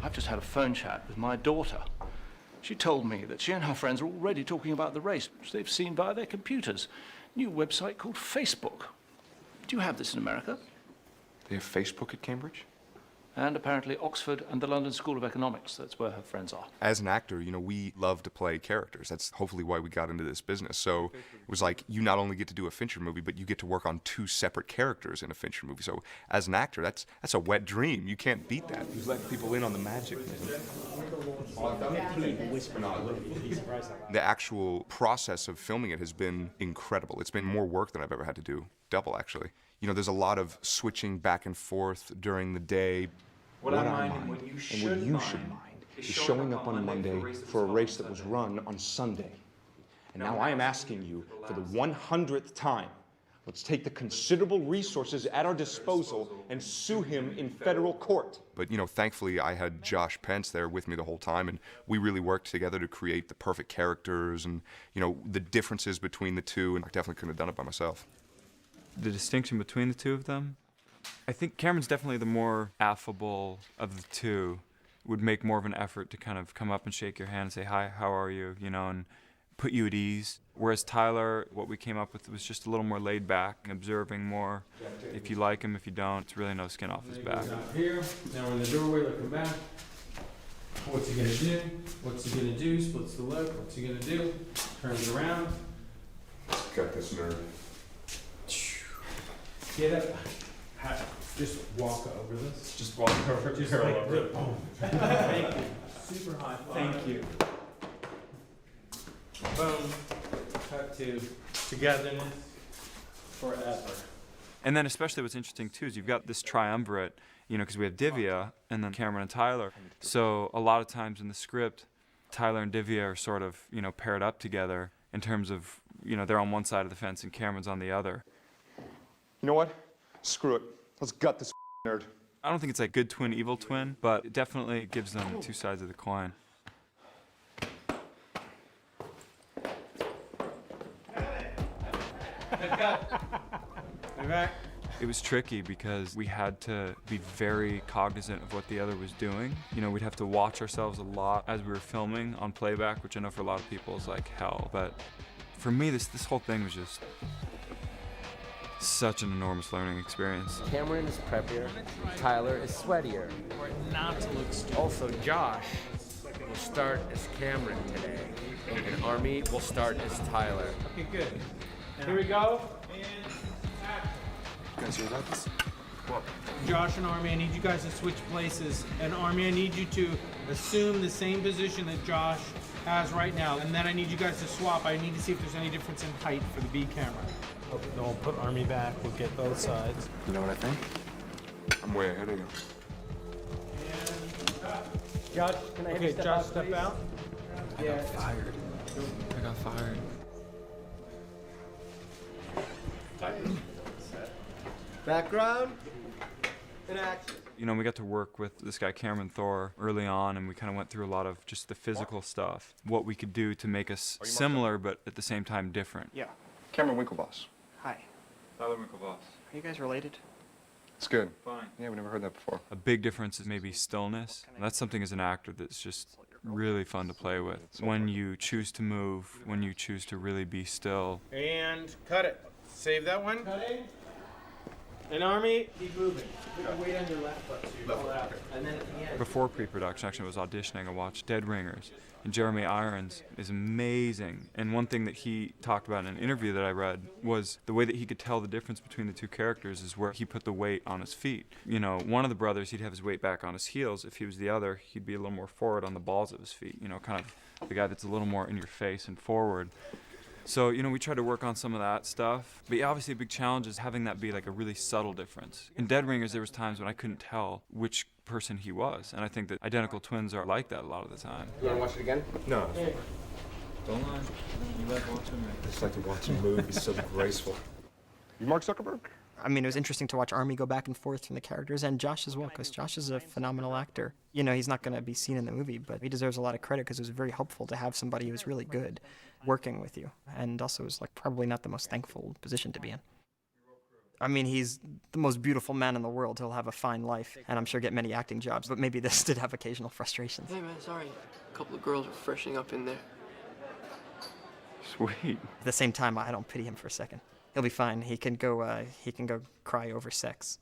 I've just had a phone chat with my daughter. She told me that she and her friends are already talking about the race, which they've seen via their computers. New website called Facebook. Do you have this in America? They have Facebook at Cambridge? And apparently Oxford and the London School of Economics. That's where her friends are. As an actor, you know, we love to play characters. That's hopefully why we got into this business. So it was like, you not only get to do a Fincher movie, but you get to work on 2 separate characters in a Fincher movie. So as an actor, that's a wet dream. You can't beat that. You let people in on the magic. The actual process of filming it has been incredible. It's been more work than I've ever had to do. Double, actually. You know, there's a lot of switching back and forth during the day. What I mind and what you should mind is showing up on Monday for a race that was run on Sunday. And now I am asking you for the 100th time, let's take the considerable resources at our disposal and sue him in federal court. But, you know, thankfully I had Josh Pence there with me the whole time, and we really worked together to create the perfect characters and, you know, the differences between the two, and I definitely couldn't have done it by myself. The distinction between the two of them? I think Cameron's definitely the more affable of the two, would make more of an effort to kind of come up and shake your hand and say, hi, how are you, you know, and put you at ease. Whereas Tyler, what we came up with was just a little more laid back, observing more. If you like him, if you don't, it's really no skin off his back. Here, now we're in the doorway looking back. What's he gonna do? What's he gonna do? Splits the lip. What's he gonna do? Turns it around. Got this nerve. Get up. Just walk over this. Just walk over, Just like over it. Boom. Thank you. Super high five. Thank you. Boom. Cut to togetherness forever. And then especially what's interesting too is you've got this triumvirate, you know, because we have Divya and then Cameron and Tyler. So a lot of times in the script, Tyler and Divya are sort of, you know, paired up together in terms of, you know, they're on one side of the fence and Cameron's on the other. You know what? Screw it. Let's gut this nerd. I don't think it's like good twin, evil twin, but it definitely gives them 2 sides of the coin. It was tricky because we had to be very cognizant of what the other was doing. You know, we'd have to watch ourselves a lot as we were filming on playback, which I know for a lot of people is like hell. But for me, this whole thing was just such an enormous learning experience. Cameron is preppier, Tyler is sweatier. Not to look stupid. Also, Josh will start as Cameron today, and Armi will start as Tyler. Okay, good. Here we go. And action. You guys hear about this? What? Josh and Armi, I need you guys to switch places. And Armi, I need you to assume the same position that Josh has right now. And then I need you guys to swap. I need to see if there's any difference in height for the B camera. Okay, then we'll put Armi back. We'll get both sides. You know what I think? I'm way ahead of you. Josh, can I have you Okay, Josh, step out. I got fired. I got fired. Background and action. You know, we got to work with this guy Cameron Thor early on, and we kind of went through a lot of just the physical stuff, what we could do to make us similar but at the same time different. Yeah. Cameron Winklevoss. Hi. Tyler Winklevoss. Are you guys related? It's good. Fine. Yeah, we never heard that before. A big difference is maybe stillness. And that's something as an actor that's just really fun to play with. When you choose to move, when you choose to really be still. And cut it. Save that one. Cutting. And Armi, keep moving. Put your weight on your left foot so you pull it out. And then at the end. Before pre-production, actually, I was auditioning. I watched Dead Ringers. And Jeremy Irons is amazing. And one thing that he talked about in an interview that I read was the way that he could tell the difference between the two characters is where he put the weight on his feet. You know, one of the brothers, he'd have his weight back on his heels. If he was the other, he'd be a little more forward on the balls of his feet. You know, kind of the guy that's a little more in your face and forward. So, you know, we tried to work on some of that stuff. But yeah, obviously a big challenge is having that be like a really subtle difference. In Dead Ringers, there was times when I couldn't tell which person he was. And I think that identical twins are like that a lot of the time. You want to watch it again? No. Don't lie. You like watching me. I just like to watch him move. He's so graceful. You Mark Zuckerberg? I mean, it was interesting to watch Armi go back and forth from the characters, and Josh as well, because Josh is a phenomenal actor. You know, he's not going to be seen in the movie, but he deserves a lot of credit because it was very helpful to have somebody who's really good working with you. And also, it was like probably not the most thankful position to be in. I mean, he's the most beautiful man in the world. He'll have a fine life, and I'm sure get many acting jobs, but maybe this did have occasional frustrations. Hey man, sorry. A couple of girls are freshening up in there. Sweet. At the same time, I don't pity him for a second. He'll be fine. He can go cry over sex.